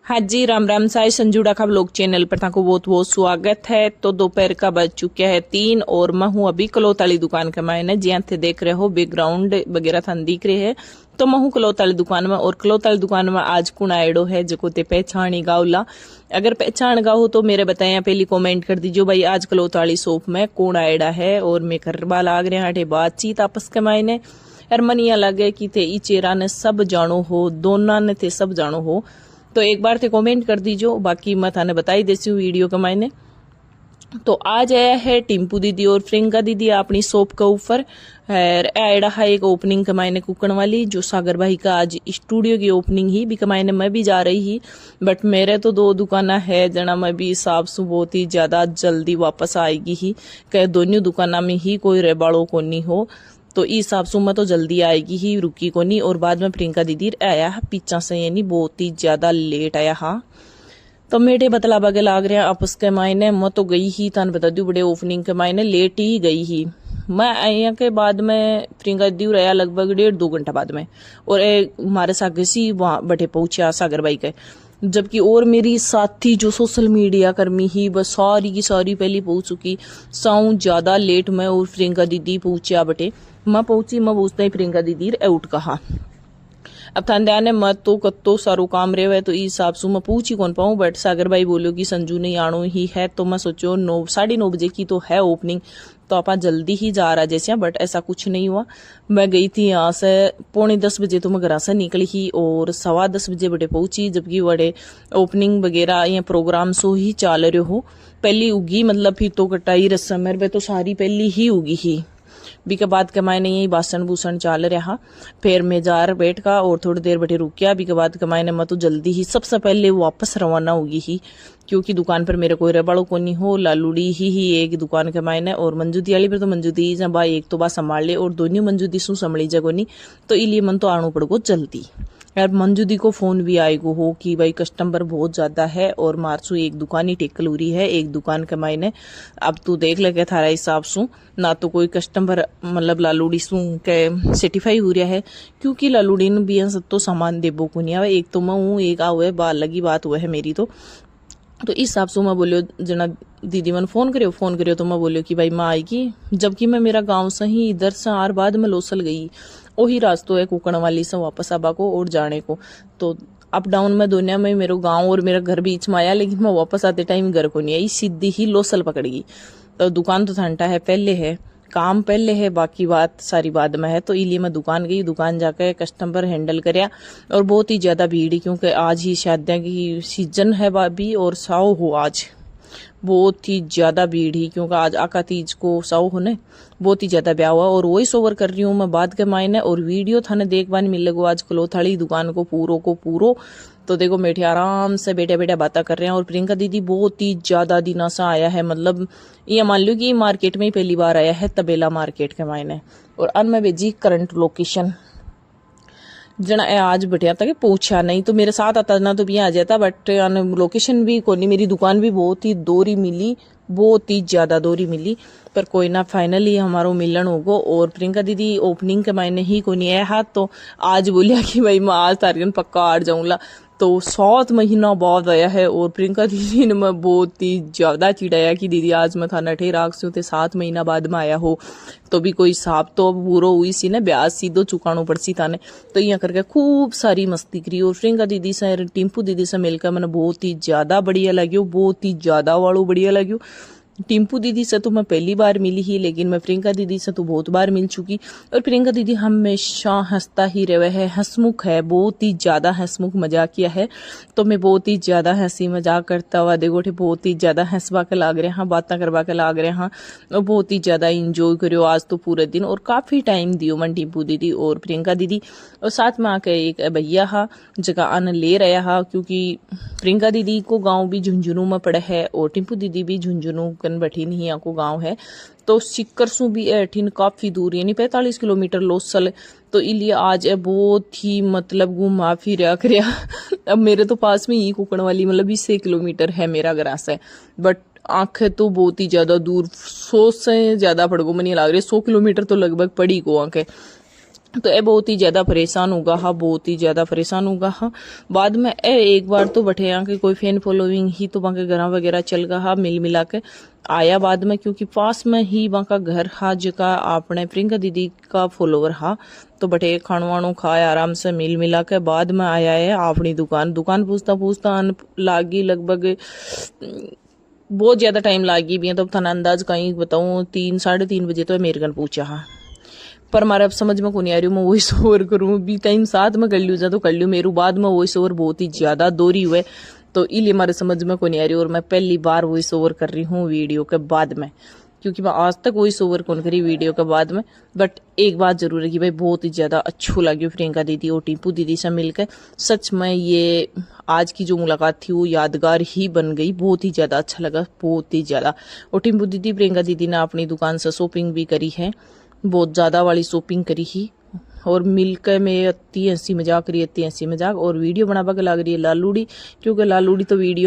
हाँ जी, राम राम साई संजूड़ा का vlog channel पर ताको बहुत बहुत स्वागत है। तो दोपहर का बज चुका है 3 और मैं हूँ अभी कलोताली दुकान के मायने जिया थे देख रहे हो बैकग्राउंड वगैरह थान दिख रहे है। तो मैं हूँ कलोताली दुकान में और कलोताली दुकान में आज कुण आयडो है जो ते पहचानी गावला। अगर पहचान गाओ तो मेरे बताया पहली कमेंट कर दीजिए भाई आज कलोताली शॉप में कौन आयडा है और मैं करवा लाग रहे हैं बातचीत आपस के मायने। यार मन या लगे कि थे ई चेहरा ने सब जानो हो, दोनों ने थे सब जानो हो। तो एक बार थे कमेंट कर दीजो, बाकी मैं थाने बताई देती हूँ वीडियो के मायने। तो आज आया है टिम्पू दीदी और प्रियंका दीदी अपनी शॉप के ऊपर। एड़ा है एक ओपनिंग के मायने कुकण वाली जो सागर भाई का आज स्टूडियो की ओपनिंग ही भी कमायने मैं भी जा रही ही। बट मेरे तो 2 दुकाना है जना मैं भी हिसाब से बहुत ही ज्यादा जल्दी वापस आएगी ही कह दोनों दुकाना में ही कोई रेबाड़ो को नहीं हो। तो इस हिसाब से मैं तो जल्दी आएगी ही रुकी को नहीं। और बाद में प्रियंका दीदी आया पीछा से यानी बहुत ही ज्यादा लेट आया। हाँ तो मेरे बतला बगे लाग रहे हैं आपस के मायने मैं तो गई ही तान बता दू बड़े ओपनिंग के मायने लेट ही गई ही। मैं आया के बाद में प्रियंका दीदी रहा लगभग 1.5-2 घंटा बाद में और हमारे सागे सी वहां बटे पहुंचा सागर भाई के। जबकि और मेरी साथी जो सोशल मीडिया कर्मी ही बस सारी की सारी पहली पहुंच चुकी साऊं ज्यादा लेट में और प्रियंका दीदी पहुंचा बटे मैं पहुंची मैं पूछता ही प्रियंका दीदी आउट कहा। अब थान ध्यान है मत तो कत्तो सारो काम रहे हुए तो इस हिसाब से मैं पूछ ही कौन पाऊँ। बट सागर भाई बोलो कि संजू नहीं आनो ही है तो मैं सोचो 9-9:30 बजे की तो है ओपनिंग तो आप जल्दी ही जा रहा जैसे। बट ऐसा कुछ नहीं हुआ। मैं गई थी यहाँ से 9:45 बजे तो मैं घर से निकली ही और 10:15 बजे बड़े पहुंची। जबकि बड़े ओपनिंग वगैरह या प्रोग्राम सो ही चल रहे हो पहली उगी मतलब फिर तो कटाई रस्म मेरे तो सारी पहली ही उगी ही बी के बाद के मायने यही बासन बूसन चल रहा। फिर मैं जार बैठ का और थोड़ी देर बैठे रुक गया बी के बाद के मायने मैं तो जल्दी ही सबसे पहले वापस रवाना होगी ही क्योंकि दुकान पर मेरे कोई रबड़ो को नहीं हो लालूड़ी ही एक दुकान के मायने। और मंजूदी वाली पर तो मंजूदी भाई एक तो बात संभाल ले और दोनों मंजूदी शू संभली जगो नहीं तो इसलिए मन तो आनो पड़गो जल्दी। यार मंजूदी को फोन भी आएगो हो कि भाई कस्टमर बहुत ज्यादा है और मारसू एक दुकान ही टेकल हो रही है एक दुकान के मायने। अब तू देख लगे थारा हिसाब सू ना तो कोई कस्टमर मतलब लालूड़ी सू के सेटिफाई हो रहा है क्योंकि लालूड़ी ने भी सब तो सामान देबो को नहीं आवे। एक तो मैं हूँ एक हुए बाल लगी बात हुआ है मेरी तो इस हिसाब से मैं बोलियो जना दीदी मन फोन करियो तो मैं बोलियो कि भाई मैं आएगी। जबकि मैं मेरा गांव से ही इधर से आर बाद में लोसल गई वही रास्तों है कुकण वाली से वापस आबा को और जाने को। तो अप डाउन में दुनिया में मेरे गांव और मेरा घर बीच में आया लेकिन मैं वापस आते टाइम घर को नहीं आई सीधी ही लोसल पकड़ गई। तो दुकान तो ठंडा है पहले है काम पहले है बाकी बात सारी बाद में है। तो इसलिए मैं दुकान गई दुकान जाकर कस्टमर हैंडल करया और बहुत ही ज्यादा भीड़ क्योंकि आज ही शादियां की सीजन है भाभी और साव हो आज बहुत ही ज्यादा भीड़ ही क्योंकि आज आका तीज को साव होने बहुत ही ज्यादा ब्याह हुआ। और वॉइस ओवर कर रही हूँ मैं बाद के मायने और वीडियो थाने देखवान मिल लगो आज कलोथाली दुकान को पूरो। तो देखो बैठे आराम से बेटे बेटे बातें कर रहे हैं और प्रियंका दीदी बहुत ही ज्यादा दिनों से आया है मतलब ये मान लो कि मार्केट में ही पहली बार आया है तबेला मार्केट के मायने। और अन में भेजी करंट लोकेशन जना आज बटिया तक पूछा नहीं तो मेरे साथ आता ना तो भी आ जाता बट लोकेशन भी कोनी मेरी दुकान भी बहुत ही दूरी मिली बहुत ही ज्यादा दूरी मिली पर कोई ना फाइनली हमारो मिलन होगो। और प्रियंका दीदी ओपनिंग के मायने ही कोनी आया हाथ तो आज बोलिया कि भाई मैं आज तारीखन पक्का आ जाऊंगा तो 7 महीना बाद आया है। और प्रियंका दीदी ने मैं बहुत ही ज्यादा चिढ़ाया कि दीदी आज मैं थाना ठे राख से 7 महीना बाद में आया हो तो भी कोई हिसाब तो पूरा हुई सी ना ब्याज सीधो चुकानो पड़सी थाने। तो यहाँ करके खूब सारी मस्ती करी और प्रियंका दीदी से टिम्पू दीदी से मिलकर मैंने बहुत ही ज्यादा बढ़िया लग्यो बहुत ही ज्यादा वालों बढ़िया लग्यो। टिम्पू दीदी से तो मैं पहली बार मिली ही लेकिन मैं प्रियंका दीदी से तो बहुत बार मिल चुकी। और प्रियंका दीदी हमेशा हंसता ही रहे है हंसमुख है बहुत ही ज्यादा हंसमुख मजाकिया है। तो मैं बहुत ही ज्यादा हंसी मजाक करता हुआ देखो बहुत ही ज्यादा हंसवा के लाग रहे हाँ बातें करवा के लाग रहे हाँ और बहुत ही ज्यादा इंजॉय करो आज तो पूरे दिन। और काफी टाइम दियो मन टिम्पू दीदी और प्रियंका दीदी और साथ में आके एक भैया हा जगह आन ले रहा हा क्योंकि प्रियंका दीदी को गाँव भी झुंझुनू में पड़े है और टिम्पू दीदी भी झुंझुनू कन बठीन ही को गांव है। तो सिक्कर सु भी एठीन काफी दूर यानी 45 किलोमीटर लोसल तो इसलिए आज बहुत ही मतलब घुमा फिर कर अब मेरे तो पास में ही कुकण वाली मतलब 20 किलोमीटर है मेरा घर से बट आंखें तो बहुत ही ज्यादा दूर 100 से ज्यादा पड़गो मनी लग रही 100 किलोमीटर तो लगभग पड़ी को आंखें। तो ये बहुत ही ज़्यादा परेशान होगा हाँ, बहुत ही ज़्यादा परेशान होगा हाँ। बाद में एक बार तो बैठे यहाँ के कोई फैन फॉलोइंग ही तो वहाँ के घर वगैरह चल गया हाँ, मिल मिला के आया बाद में, क्योंकि पास में ही वहाँ का घर हा जका आपने प्रियंका दीदी का फॉलोवर हा। तो बटे खाणो वाणो खाया आराम से मिल मिला के बाद में आया है अपनी दुकान पूछता पूछता आन लागी लगभग बहुत ज़्यादा टाइम लागी भी है। तो थाना अंदाज कहीं बताऊँ 3-3:30 बजे तो मेरे गन पूछा हाँ। पर हमारे अब समझ में को नहीं आ रही हूँ मैं वॉइस ओवर करूँ भी टाइम साथ में कर लियो जा तो कर लियो, मेरू बाद में वॉइस ओवर बहुत ही ज़्यादा दोहरी हुए तो इसलिए हमारे समझ में को नहीं आ रही। और मैं पहली बार वॉइस ओवर कर रही हूँ वीडियो के बाद में, क्योंकि मैं आज तक वॉइस ओवर कौन करी वीडियो के बाद में। बट एक बात जरूर है कि भाई बहुत ही ज़्यादा अच्छो लगी प्रियंका दीदी और टिंपू दीदी से मिलकर। सच में ये आज की जो मुलाकात थी वो यादगार ही बन गई, बहुत ही ज़्यादा अच्छा लगा, बहुत ही ज़्यादा। और टिंपू दीदी प्रियंका दीदी ने अपनी दुकान से शॉपिंग भी करी है, बहुत ज़्यादा वाली शॉपिंग करी ही। और मिलकर मैं अति हंसी मजाक करी, अति हंसी मजाक। और वीडियो बनावा के लग रही है लालूड़ी, क्योंकि लालूड़ी तो वीडियो